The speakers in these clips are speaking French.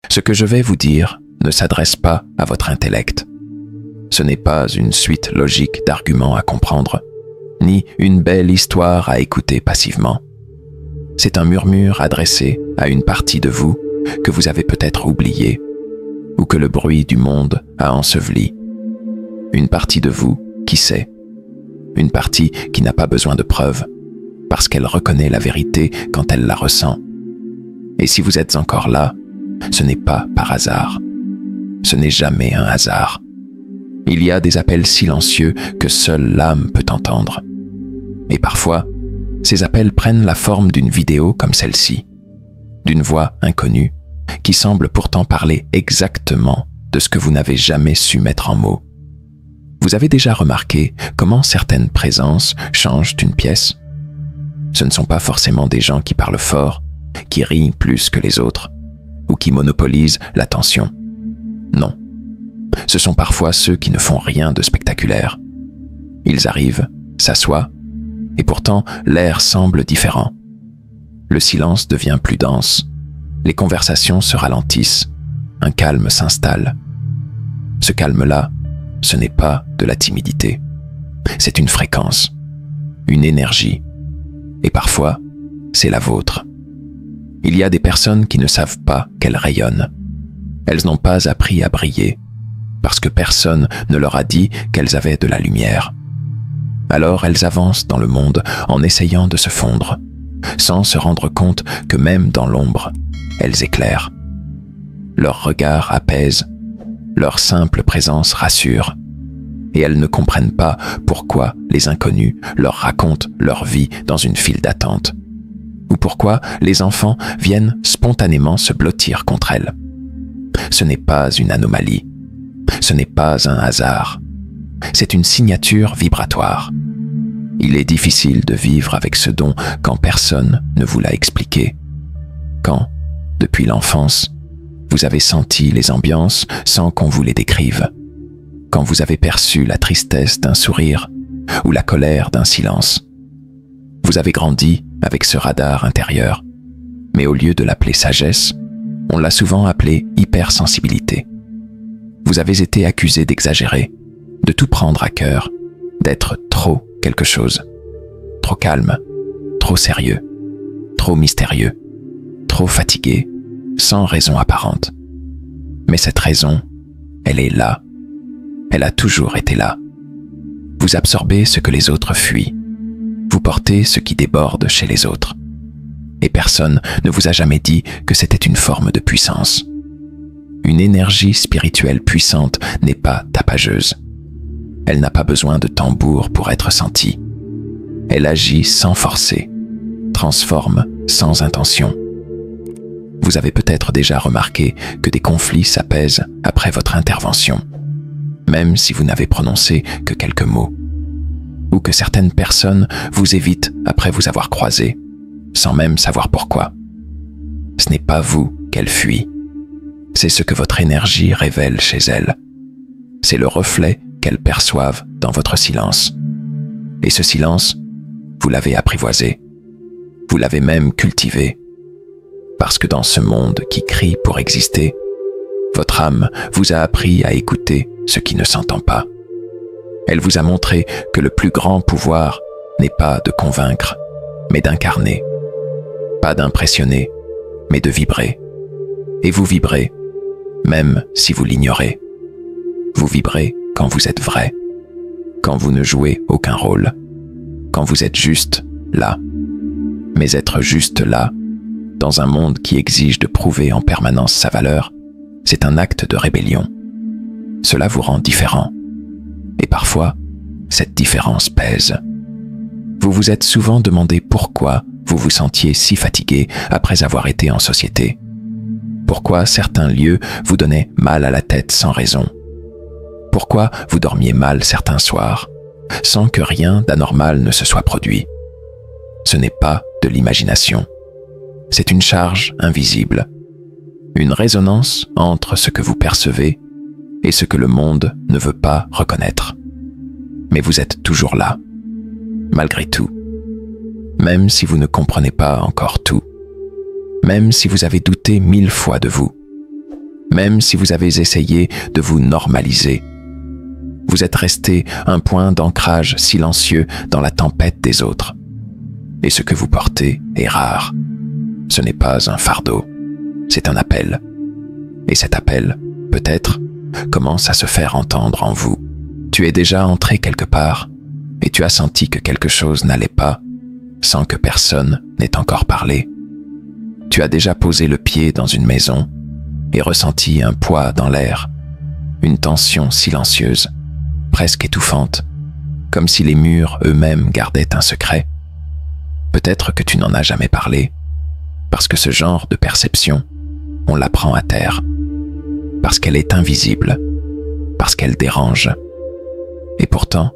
Ce que je vais vous dire ne s'adresse pas à votre intellect. Ce n'est pas une suite logique d'arguments à comprendre, ni une belle histoire à écouter passivement. C'est un murmure adressé à une partie de vous que vous avez peut-être oubliée, ou que le bruit du monde a enseveli. Une partie de vous qui sait, une partie qui n'a pas besoin de preuves, parce qu'elle reconnaît la vérité quand elle la ressent. Et si vous êtes encore là, ce n'est pas par hasard. Ce n'est jamais un hasard. Il y a des appels silencieux que seule l'âme peut entendre. Et parfois, ces appels prennent la forme d'une vidéo comme celle-ci, d'une voix inconnue, qui semble pourtant parler exactement de ce que vous n'avez jamais su mettre en mots. Vous avez déjà remarqué comment certaines présences changent une pièce? Ce ne sont pas forcément des gens qui parlent fort, qui rient plus que les autres, ou qui monopolisent l'attention. Non. Ce sont parfois ceux qui ne font rien de spectaculaire. Ils arrivent, s'assoient, et pourtant l'air semble différent. Le silence devient plus dense, les conversations se ralentissent, un calme s'installe. Ce calme-là, ce n'est pas de la timidité. C'est une fréquence, une énergie, et parfois, c'est la vôtre. Il y a des personnes qui ne savent pas qu'elles rayonnent. Elles n'ont pas appris à briller, parce que personne ne leur a dit qu'elles avaient de la lumière. Alors elles avancent dans le monde en essayant de se fondre, sans se rendre compte que même dans l'ombre, elles éclairent. Leur regard apaise, leur simple présence rassure, et elles ne comprennent pas pourquoi les inconnus leur racontent leur vie dans une file d'attente, ou pourquoi les enfants viennent spontanément se blottir contre elles. Ce n'est pas une anomalie, ce n'est pas un hasard, c'est une signature vibratoire. Il est difficile de vivre avec ce don quand personne ne vous l'a expliqué. Quand, depuis l'enfance, vous avez senti les ambiances sans qu'on vous les décrive. Quand vous avez perçu la tristesse d'un sourire ou la colère d'un silence. Vous avez grandi avec ce radar intérieur, mais au lieu de l'appeler sagesse, on l'a souvent appelé hypersensibilité. Vous avez été accusé d'exagérer, de tout prendre à cœur, d'être trop quelque chose, trop calme, trop sérieux, trop mystérieux, trop fatigué, sans raison apparente. Mais cette raison, elle est là. Elle a toujours été là. Vous absorbez ce que les autres fuient. Vous portez ce qui déborde chez les autres. Et personne ne vous a jamais dit que c'était une forme de puissance. Une énergie spirituelle puissante n'est pas tapageuse. Elle n'a pas besoin de tambour pour être sentie. Elle agit sans forcer, transforme sans intention. Vous avez peut-être déjà remarqué que des conflits s'apaisent après votre intervention, même si vous n'avez prononcé que quelques mots, ou que certaines personnes vous évitent après vous avoir croisé, sans même savoir pourquoi. Ce n'est pas vous qu'elles fuient, c'est ce que votre énergie révèle chez elles. C'est le reflet qu'elles perçoivent dans votre silence. Et ce silence, vous l'avez apprivoisé, vous l'avez même cultivé, parce que dans ce monde qui crie pour exister, votre âme vous a appris à écouter ce qui ne s'entend pas. Elle vous a montré que le plus grand pouvoir n'est pas de convaincre, mais d'incarner, pas d'impressionner, mais de vibrer. Et vous vibrez, même si vous l'ignorez. Vous vibrez quand vous êtes vrai, quand vous ne jouez aucun rôle, quand vous êtes juste là. Mais être juste là, dans un monde qui exige de prouver en permanence sa valeur, c'est un acte de rébellion. Cela vous rend différent. Et parfois, cette différence pèse. Vous vous êtes souvent demandé pourquoi vous vous sentiez si fatigué après avoir été en société. Pourquoi certains lieux vous donnaient mal à la tête sans raison. Pourquoi vous dormiez mal certains soirs, sans que rien d'anormal ne se soit produit. Ce n'est pas de l'imagination. C'est une charge invisible, une résonance entre ce que vous percevez et ce que le monde ne veut pas reconnaître. Mais vous êtes toujours là, malgré tout. Même si vous ne comprenez pas encore tout, même si vous avez douté 1000 fois de vous, même si vous avez essayé de vous normaliser. Vous êtes resté un point d'ancrage silencieux dans la tempête des autres. Et ce que vous portez est rare. Ce n'est pas un fardeau, c'est un appel. Et cet appel, peut-être, commence à se faire entendre en vous. Tu es déjà entré quelque part et tu as senti que quelque chose n'allait pas sans que personne n'ait encore parlé. Tu as déjà posé le pied dans une maison et ressenti un poids dans l'air, une tension silencieuse, presque étouffante, comme si les murs eux-mêmes gardaient un secret. Peut-être que tu n'en as jamais parlé, parce que ce genre de perception, on la prend à terre, parce qu'elle est invisible, parce qu'elle dérange. Et pourtant,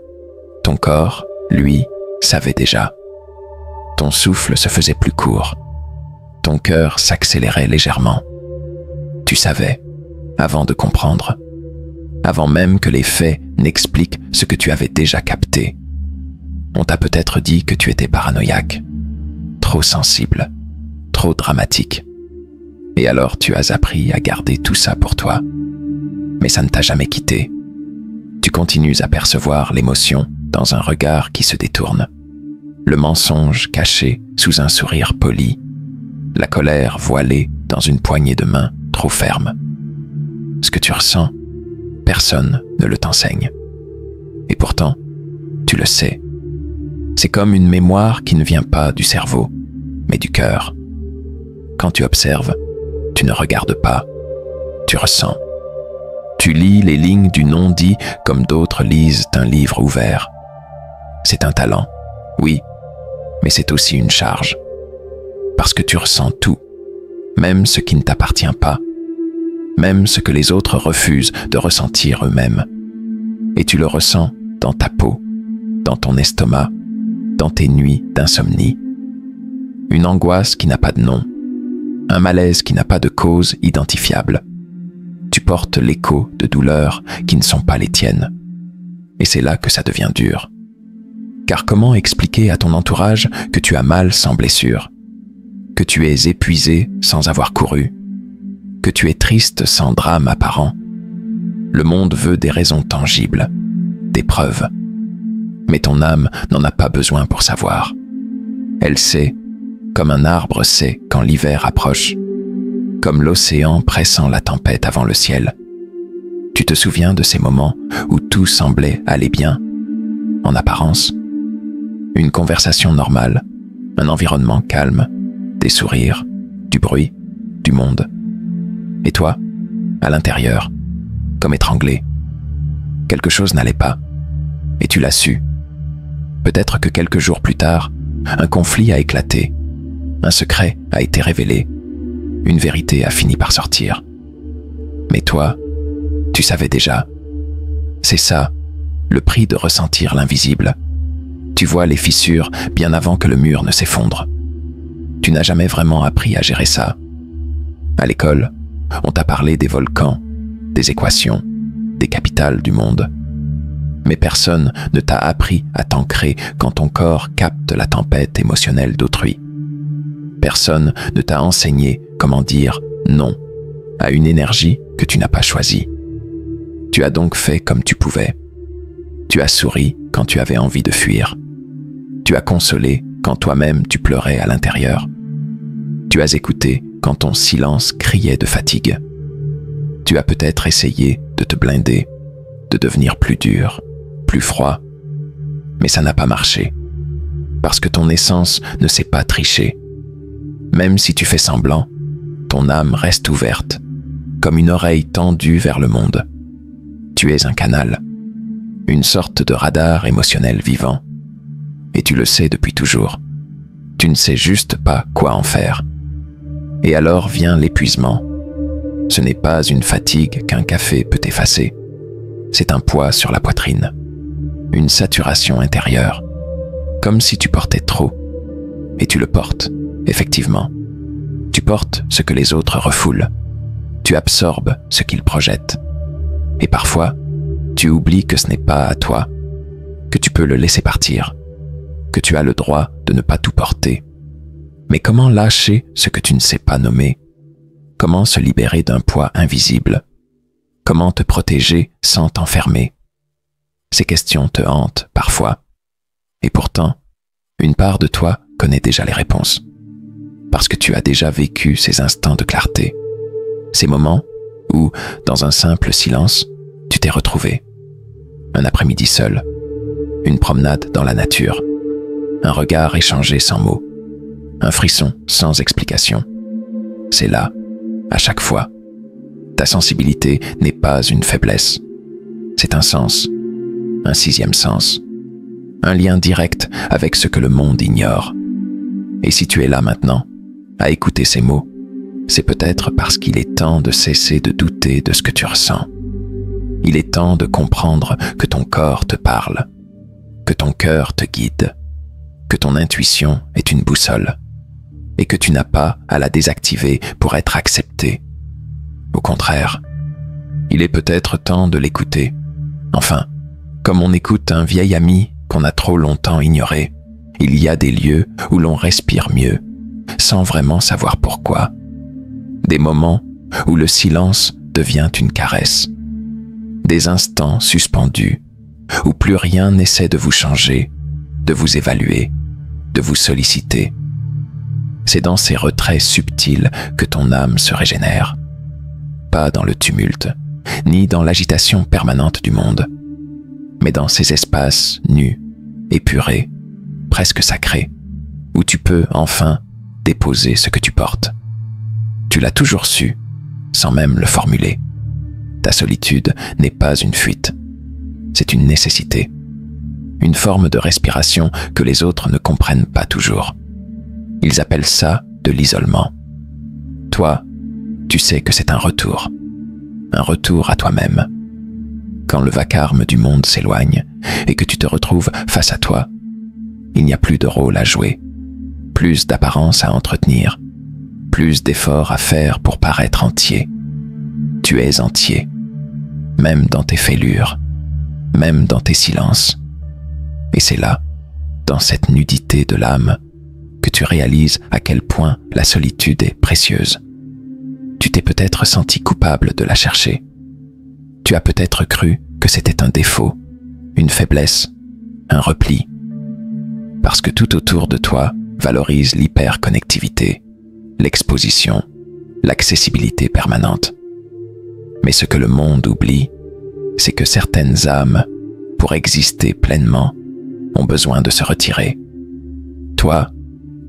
ton corps, lui, savait déjà. Ton souffle se faisait plus court, ton cœur s'accélérait légèrement. Tu savais, avant de comprendre, avant même que les faits n'expliquent ce que tu avais déjà capté. On t'a peut-être dit que tu étais paranoïaque, trop sensible, trop dramatique. Et alors tu as appris à garder tout ça pour toi. Mais ça ne t'a jamais quitté. Tu continues à percevoir l'émotion dans un regard qui se détourne, le mensonge caché sous un sourire poli, la colère voilée dans une poignée de main trop ferme. Ce que tu ressens, personne ne le t'enseigne. Et pourtant, tu le sais. C'est comme une mémoire qui ne vient pas du cerveau, mais du cœur. Quand tu observes, tu ne regardes pas, tu ressens. Tu lis les lignes du non-dit comme d'autres lisent un livre ouvert. C'est un talent, oui, mais c'est aussi une charge. Parce que tu ressens tout, même ce qui ne t'appartient pas, même ce que les autres refusent de ressentir eux-mêmes. Et tu le ressens dans ta peau, dans ton estomac, dans tes nuits d'insomnie. Une angoisse qui n'a pas de nom, un malaise qui n'a pas de cause identifiable. Tu portes l'écho de douleurs qui ne sont pas les tiennes. Et c'est là que ça devient dur. Car comment expliquer à ton entourage que tu as mal sans blessure, que tu es épuisé sans avoir couru, que tu es triste sans drame apparent? Le monde veut des raisons tangibles, des preuves. Mais ton âme n'en a pas besoin pour savoir. Elle sait, comme un arbre sait quand l'hiver approche, comme l'océan pressant la tempête avant le ciel. Tu te souviens de ces moments où tout semblait aller bien, en apparence? Une conversation normale, un environnement calme, des sourires, du bruit, du monde. Et toi, à l'intérieur, comme étranglé. Quelque chose n'allait pas, et tu l'as su. Peut-être que quelques jours plus tard, un conflit a éclaté, un secret a été révélé, une vérité a fini par sortir. Mais toi, tu savais déjà. C'est ça, le prix de ressentir l'invisible. Tu vois les fissures bien avant que le mur ne s'effondre. Tu n'as jamais vraiment appris à gérer ça. À l'école, on t'a parlé des volcans, des équations, des capitales du monde. Mais personne ne t'a appris à t'ancrer quand ton corps capte la tempête émotionnelle d'autrui. Personne ne t'a enseigné comment dire non à une énergie que tu n'as pas choisie. Tu as donc fait comme tu pouvais. Tu as souri quand tu avais envie de fuir. Tu as consolé quand toi-même tu pleurais à l'intérieur. Tu as écouté quand ton silence criait de fatigue. Tu as peut-être essayé de te blinder, de devenir plus dur, plus froid, mais ça n'a pas marché, parce que ton essence ne sait pas tricher. Même si tu fais semblant, ton âme reste ouverte, comme une oreille tendue vers le monde. Tu es un canal, une sorte de radar émotionnel vivant. Et tu le sais depuis toujours. Tu ne sais juste pas quoi en faire. Et alors vient l'épuisement. Ce n'est pas une fatigue qu'un café peut effacer. C'est un poids sur la poitrine. Une saturation intérieure. Comme si tu portais trop. Et tu le portes, effectivement. Tu portes ce que les autres refoulent. Tu absorbes ce qu'ils projettent. Et parfois, tu oublies que ce n'est pas à toi, que tu peux le laisser partir, que tu as le droit de ne pas tout porter. Mais comment lâcher ce que tu ne sais pas nommer? Comment se libérer d'un poids invisible? Comment te protéger sans t'enfermer? Ces questions te hantent parfois. Et pourtant, une part de toi connaît déjà les réponses. Parce que tu as déjà vécu ces instants de clarté. Ces moments où, dans un simple silence, tu t'es retrouvé. Un après-midi seul, une promenade dans la nature, un regard échangé sans mots, un frisson sans explication. C'est là, à chaque fois. Ta sensibilité n'est pas une faiblesse. C'est un sens, un sixième sens, un lien direct avec ce que le monde ignore. Et si tu es là maintenant, à écouter ces mots, c'est peut-être parce qu'il est temps de cesser de douter de ce que tu ressens. Il est temps de comprendre que ton corps te parle, que ton cœur te guide, que ton intuition est une boussole, et que tu n'as pas à la désactiver pour être accepté. Au contraire, il est peut-être temps de l'écouter. Enfin, comme on écoute un vieil ami qu'on a trop longtemps ignoré, il y a des lieux où l'on respire mieux, sans vraiment savoir pourquoi. Des moments où le silence devient une caresse. Des instants suspendus, où plus rien n'essaie de vous changer, de vous évaluer, de vous solliciter. C'est dans ces retraits subtils que ton âme se régénère. Pas dans le tumulte, ni dans l'agitation permanente du monde, mais dans ces espaces nus, épurés, presque sacrés, où tu peux enfin déposer ce que tu portes. Tu l'as toujours su, sans même le formuler. Ta solitude n'est pas une fuite, c'est une nécessité, une forme de respiration que les autres ne comprennent pas toujours. Ils appellent ça de l'isolement. Toi, tu sais que c'est un retour à toi-même. Quand le vacarme du monde s'éloigne et que tu te retrouves face à toi, il n'y a plus de rôle à jouer, plus d'apparence à entretenir, plus d'efforts à faire pour paraître entier. Tu es entier, même dans tes fêlures, même dans tes silences. Et c'est là, dans cette nudité de l'âme, que tu réalises à quel point la solitude est précieuse. Tu t'es peut-être senti coupable de la chercher. Tu as peut-être cru que c'était un défaut, une faiblesse, un repli. Parce que tout autour de toi valorise l'hyperconnectivité, l'exposition, l'accessibilité permanente. Mais ce que le monde oublie, c'est que certaines âmes, pour exister pleinement, ont besoin de se retirer. Toi,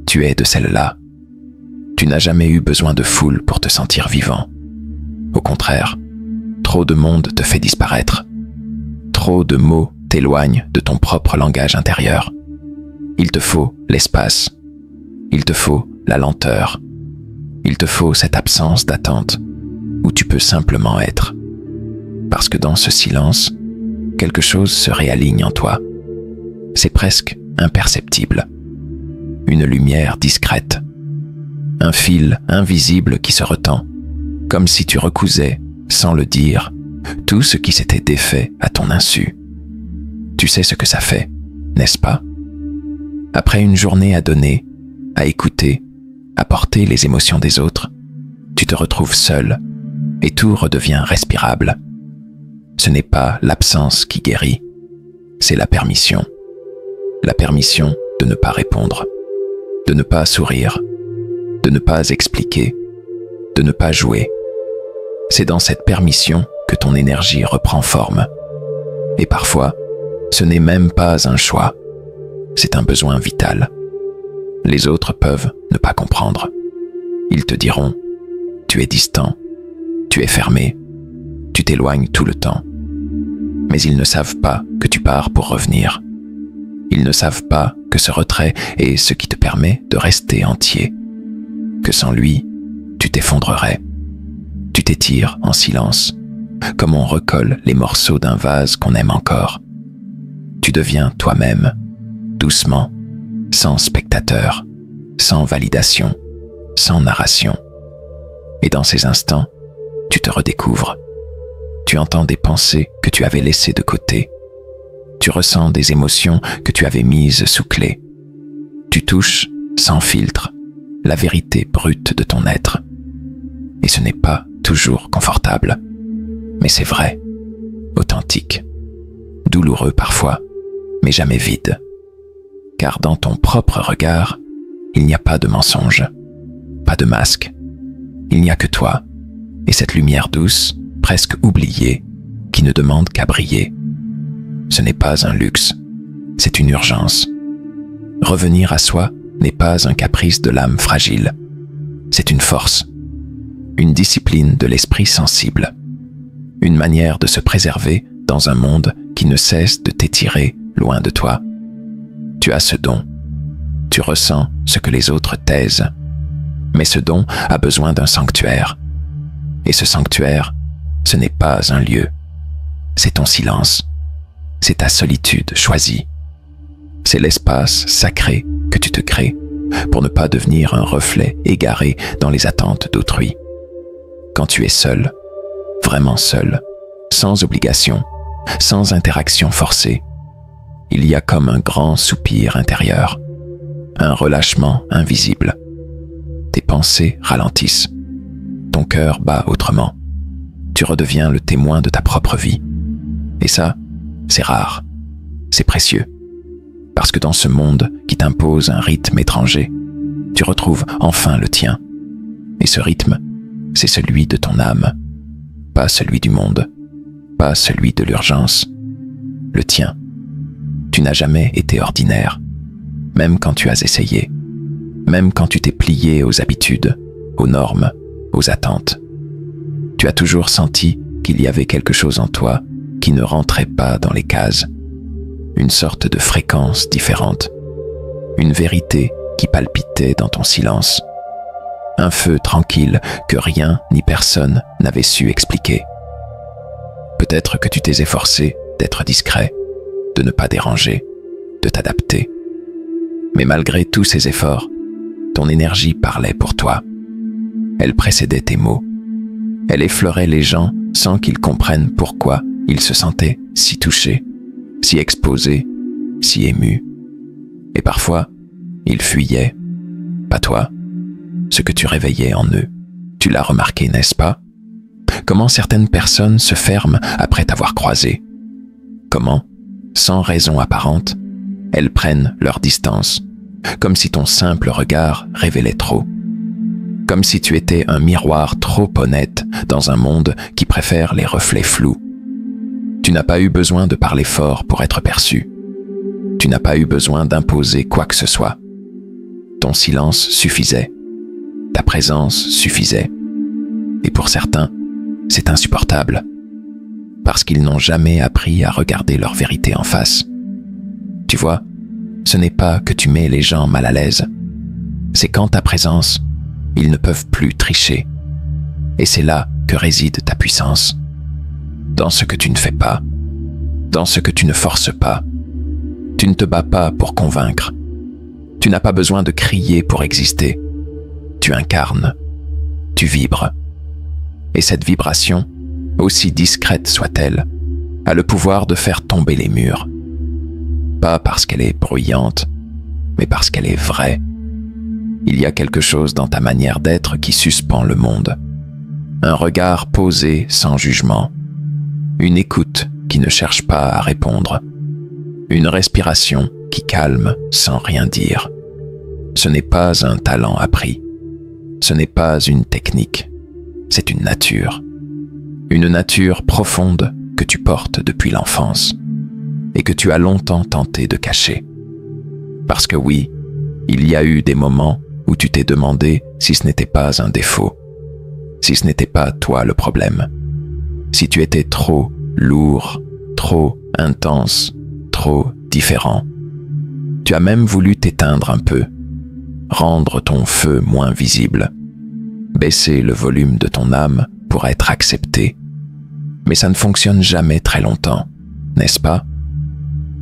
tu es de celle-là. Tu n'as jamais eu besoin de foule pour te sentir vivant. Au contraire, trop de monde te fait disparaître. Trop de mots t'éloignent de ton propre langage intérieur. Il te faut l'espace. Il te faut la lenteur. Il te faut cette absence d'attente où tu peux simplement être. Parce que dans ce silence, quelque chose se réaligne en toi. C'est presque imperceptible. Une lumière discrète. Un fil invisible qui se retend, comme si tu recousais, sans le dire, tout ce qui s'était défait à ton insu. Tu sais ce que ça fait, n'est-ce pas? Après une journée à donner, à écouter, à porter les émotions des autres, tu te retrouves seul et tout redevient respirable. Ce n'est pas l'absence qui guérit, c'est la permission. La permission de ne pas répondre, de ne pas sourire, de ne pas expliquer, de ne pas jouer. C'est dans cette permission que ton énergie reprend forme. Et parfois, ce n'est même pas un choix, c'est un besoin vital. Les autres peuvent ne pas comprendre. Ils te diront, tu es distant, tu es fermé, tu t'éloignes tout le temps. Mais ils ne savent pas que tu pars pour revenir. Ils ne savent pas que ce retrait est ce qui te permet de rester entier. Que sans lui, tu t'effondrerais. Tu t'étires en silence, comme on recolle les morceaux d'un vase qu'on aime encore. Tu deviens toi-même, doucement, sans spectateur, sans validation, sans narration. Et dans ces instants, tu te redécouvres. Tu entends des pensées que tu avais laissées de côté. Tu ressens des émotions que tu avais mises sous clé. Tu touches, sans filtre, la vérité brute de ton être. et ce n'est pas toujours confortable. Mais c'est vrai, authentique, douloureux parfois, mais jamais vide. Car dans ton propre regard, il n'y a pas de mensonge, pas de masque. Il n'y a que toi, et cette lumière douce, presque oubliée, qui ne demande qu'à briller. Ce n'est pas un luxe, c'est une urgence. Revenir à soi n'est pas un caprice de l'âme fragile, c'est une force, une discipline de l'esprit sensible, une manière de se préserver dans un monde qui ne cesse de t'étirer loin de toi. Tu as ce don, tu ressens ce que les autres taisent, mais ce don a besoin d'un sanctuaire. Et ce sanctuaire, ce n'est pas un lieu, c'est ton silence, c'est ta solitude choisie. C'est l'espace sacré que tu te crées pour ne pas devenir un reflet égaré dans les attentes d'autrui. Quand tu es seul, vraiment seul, sans obligation, sans interaction forcée, il y a comme un grand soupir intérieur, un relâchement invisible. Tes pensées ralentissent, ton cœur bat autrement. Tu redeviens le témoin de ta propre vie. Et ça, c'est rare, c'est précieux. Parce que dans ce monde qui t'impose un rythme étranger, tu retrouves enfin le tien. Et ce rythme, c'est celui de ton âme, pas celui du monde, pas celui de l'urgence, le tien. Tu n'as jamais été ordinaire, même quand tu as essayé, même quand tu t'es plié aux habitudes, aux normes, aux attentes. Tu as toujours senti qu'il y avait quelque chose en toi qui ne rentrait pas dans les cases, une sorte de fréquence différente, une vérité qui palpitait dans ton silence, un feu tranquille que rien ni personne n'avait su expliquer. Peut-être que tu t'es efforcé d'être discret, de ne pas déranger, de t'adapter. Mais malgré tous ces efforts, ton énergie parlait pour toi. Elle précédait tes mots. Elle effleurait les gens sans qu'ils comprennent pourquoi ils se sentaient si touchés, si exposés, si émus. Et parfois, ils fuyaient, pas toi, ce que tu réveillais en eux. Tu l'as remarqué, n'est-ce pas? Comment certaines personnes se ferment après t'avoir croisé? Comment, sans raison apparente, elles prennent leur distance, comme si ton simple regard révélait trop. Comme si tu étais un miroir trop honnête dans un monde qui préfère les reflets flous. Tu n'as pas eu besoin de parler fort pour être perçu. Tu n'as pas eu besoin d'imposer quoi que ce soit. Ton silence suffisait. Ta présence suffisait. Et pour certains, c'est insupportable. Parce qu'ils n'ont jamais appris à regarder leur vérité en face. Tu vois, ce n'est pas que tu mets les gens mal à l'aise. C'est qu'en ta présence, ils ne peuvent plus tricher. Et c'est là que réside ta puissance. Dans ce que tu ne fais pas, dans ce que tu ne forces pas. Tu ne te bats pas pour convaincre. Tu n'as pas besoin de crier pour exister. Tu incarnes, tu vibres. Et cette vibration, aussi discrète soit-elle, a le pouvoir de faire tomber les murs. Pas parce qu'elle est bruyante, mais parce qu'elle est vraie. Il y a quelque chose dans ta manière d'être qui suspend le monde. Un regard posé sans jugement. Une écoute qui ne cherche pas à répondre. Une respiration qui calme sans rien dire. Ce n'est pas un talent appris. Ce n'est pas une technique. C'est une nature. Une nature profonde que tu portes depuis l'enfance et que tu as longtemps tenté de cacher. Parce que oui, il y a eu des moments où tu t'es demandé si ce n'était pas un défaut, si ce n'était pas toi le problème, si tu étais trop lourd, trop intense, trop différent. Tu as même voulu t'éteindre un peu, rendre ton feu moins visible, baisser le volume de ton âme pour être accepté. Mais ça ne fonctionne jamais très longtemps, n'est-ce pas?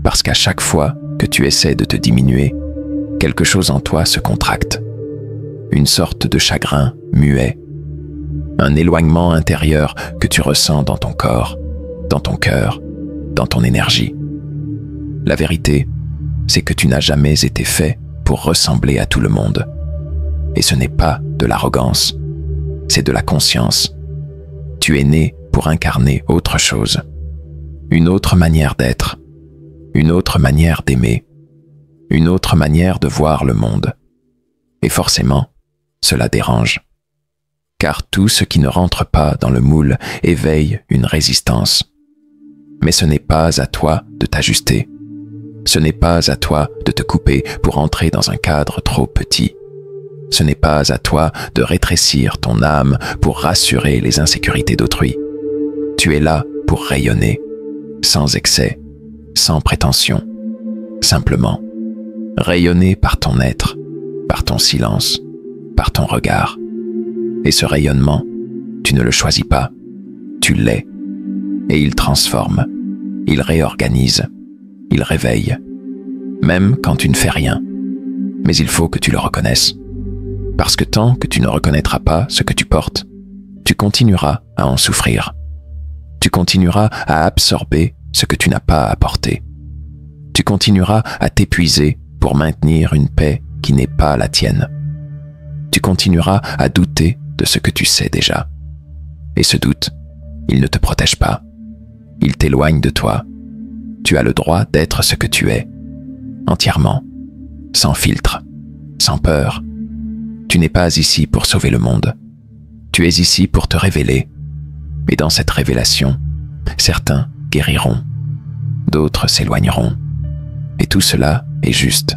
Parce qu'à chaque fois que tu essaies de te diminuer, quelque chose en toi se contracte. Une sorte de chagrin muet. Un éloignement intérieur que tu ressens dans ton corps, dans ton cœur, dans ton énergie. La vérité, c'est que tu n'as jamais été fait pour ressembler à tout le monde. Et ce n'est pas de l'arrogance. c'est de la conscience. Tu es né pour incarner autre chose, une autre manière d'être, une autre manière d'aimer, une autre manière de voir le monde. Et forcément, cela dérange. Car tout ce qui ne rentre pas dans le moule éveille une résistance. Mais ce n'est pas à toi de t'ajuster. Ce n'est pas à toi de te couper pour entrer dans un cadre trop petit. Ce n'est pas à toi de rétrécir ton âme pour rassurer les insécurités d'autrui. Tu es là pour rayonner, sans excès, sans prétention. Simplement, rayonner par ton être, par ton silence, par ton regard. Et ce rayonnement, tu ne le choisis pas, tu l'es. Et il transforme, il réorganise, il réveille. Même quand tu ne fais rien. Mais il faut que tu le reconnaisses. Parce que tant que tu ne reconnaîtras pas ce que tu portes, tu continueras à en souffrir. Tu continueras à absorber ce que tu n'as pas apporté. Tu continueras à t'épuiser pour maintenir une paix qui n'est pas la tienne. Tu continueras à douter de ce que tu sais déjà. Et ce doute, il ne te protège pas. Il t'éloigne de toi. Tu as le droit d'être ce que tu es, entièrement, sans filtre, sans peur. Tu n'es pas ici pour sauver le monde. Tu es ici pour te révéler. Et dans cette révélation, certains guériront, d'autres s'éloigneront. Et tout cela est juste.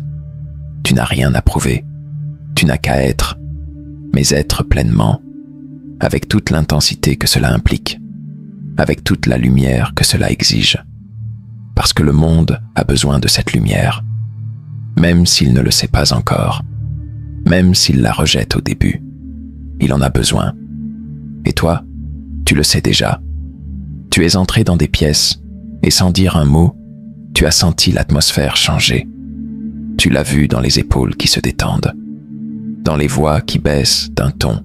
Tu n'as rien à prouver. Tu n'as qu'à être, mais être pleinement, avec toute l'intensité que cela implique, avec toute la lumière que cela exige. Parce que le monde a besoin de cette lumière, même s'il ne le sait pas encore, même s'il la rejette au début. Il en a besoin. Et toi, tu le sais déjà. Tu es entré dans des pièces, et sans dire un mot, tu as senti l'atmosphère changer. Tu l'as vu dans les épaules qui se détendent, dans les voix qui baissent d'un ton,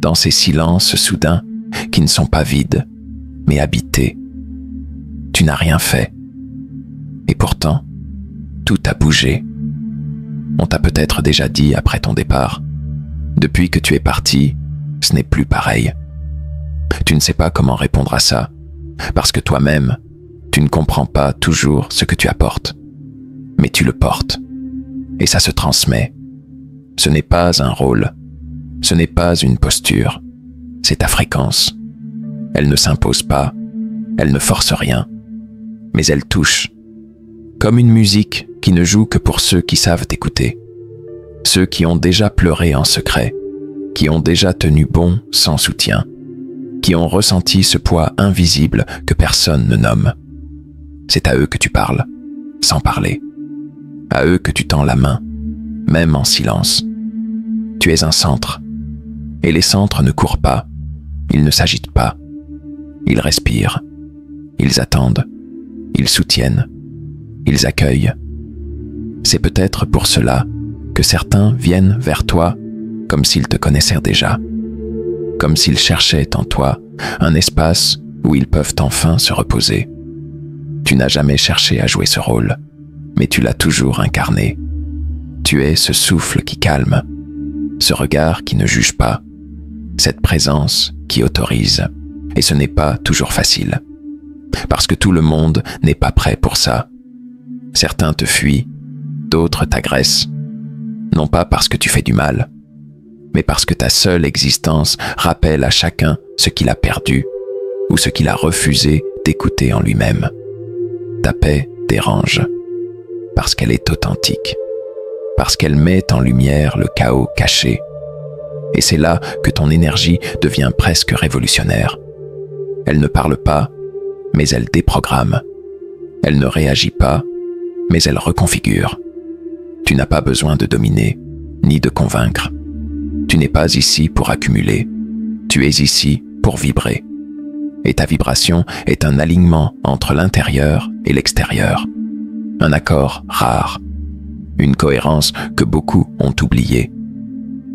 dans ces silences soudains qui ne sont pas vides, mais habités. Tu n'as rien fait. Et pourtant, tout a bougé. On t'a peut-être déjà dit après ton départ, depuis que tu es parti, ce n'est plus pareil. Tu ne sais pas comment répondre à ça, parce que toi-même, tu ne comprends pas toujours ce que tu apportes. Mais tu le portes, et ça se transmet. Ce n'est pas un rôle, ce n'est pas une posture, c'est ta fréquence. Elle ne s'impose pas, elle ne force rien, mais elle touche, comme une musique qui ne joue que pour ceux qui savent écouter, ceux qui ont déjà pleuré en secret, qui ont déjà tenu bon sans soutien, qui ont ressenti ce poids invisible que personne ne nomme. C'est à eux que tu parles, sans parler, à eux que tu tends la main, même en silence. Tu es un centre, et les centres ne courent pas, ils ne s'agitent pas, ils respirent, ils attendent, ils soutiennent, ils accueillent. C'est peut-être pour cela que certains viennent vers toi comme s'ils te connaissaient déjà, comme s'ils cherchaient en toi un espace où ils peuvent enfin se reposer. Tu n'as jamais cherché à jouer ce rôle, mais tu l'as toujours incarné. Tu es ce souffle qui calme, ce regard qui ne juge pas, cette présence qui autorise. Et ce n'est pas toujours facile, parce que tout le monde n'est pas prêt pour ça. Certains te fuient, d'autres t'agressent, non pas parce que tu fais du mal, mais parce que ta seule existence rappelle à chacun ce qu'il a perdu ou ce qu'il a refusé d'écouter en lui-même. Ta paix dérange, parce qu'elle est authentique, parce qu'elle met en lumière le chaos caché. Et c'est là que ton énergie devient presque révolutionnaire. Elle ne parle pas, mais elle déprogramme. Elle ne réagit pas, mais elle reconfigure. Tu n'as pas besoin de dominer, ni de convaincre. Tu n'es pas ici pour accumuler. Tu es ici pour vibrer. Et ta vibration est un alignement entre l'intérieur et l'extérieur. Un accord rare. Une cohérence que beaucoup ont oubliée.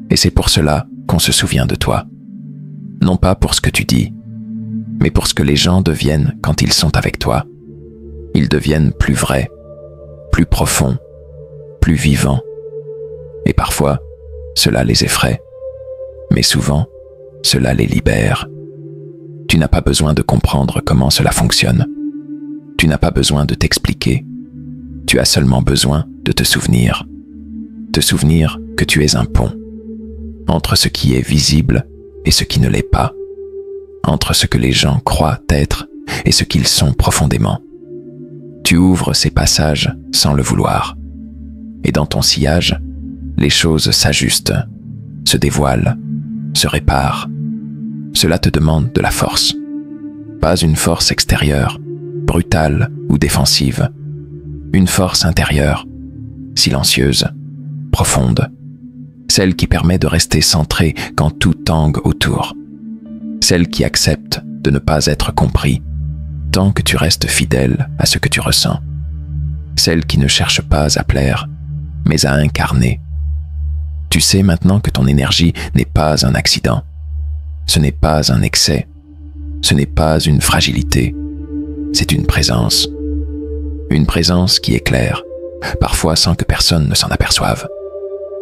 Et c'est pour cela qu'on se souvient de toi. Non pas pour ce que tu dis, mais pour ce que les gens deviennent quand ils sont avec toi. Ils deviennent plus vrais, plus profonds, plus vivants. Et parfois, cela les effraie. Mais souvent, cela les libère. Tu n'as pas besoin de comprendre comment cela fonctionne. Tu n'as pas besoin de t'expliquer. Tu as seulement besoin de te souvenir. Te souvenir que tu es un pont entre ce qui est visible et ce qui ne l'est pas, entre ce que les gens croient être et ce qu'ils sont profondément. Tu ouvres ces passages sans le vouloir. Et dans ton sillage, les choses s'ajustent, se dévoilent, se réparent. Cela te demande de la force. Pas une force extérieure, brutale ou défensive. Une force intérieure, silencieuse, profonde. Celle qui permet de rester centré quand tout tangue autour. Celle qui accepte de ne pas être compris, tant que tu restes fidèle à ce que tu ressens. Celle qui ne cherche pas à plaire, mais à incarner. Tu sais maintenant que ton énergie n'est pas un accident. Ce n'est pas un excès. Ce n'est pas une fragilité. C'est une présence. Une présence qui éclaire, parfois sans que personne ne s'en aperçoive.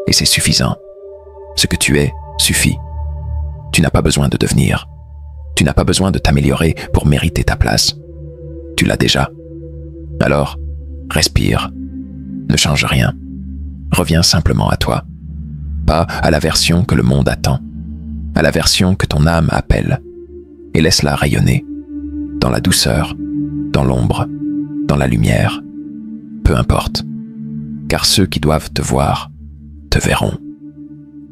Et c'est suffisant. Ce que tu es suffit. Tu n'as pas besoin de devenir. Tu n'as pas besoin de t'améliorer pour mériter ta place. Tu l'as déjà. Alors, respire. Ne change rien. Reviens simplement à toi. Pas à la version que le monde attend. À la version que ton âme appelle. Et laisse-la rayonner. Dans la douceur, dans l'ombre, dans la lumière. Peu importe. Car ceux qui doivent te voir, te verront.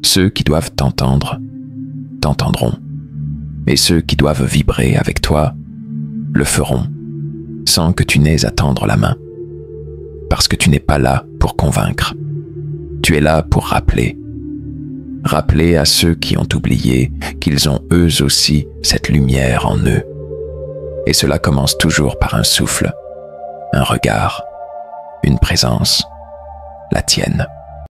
Ceux qui doivent t'entendre, t'entendront. Et ceux qui doivent vibrer avec toi, le feront, sans que tu n'aies à tendre la main. Parce que tu n'es pas là pour convaincre. Tu es là pour rappeler. Rappeler à ceux qui ont oublié qu'ils ont eux aussi cette lumière en eux. Et cela commence toujours par un souffle, un regard, une présence, la tienne.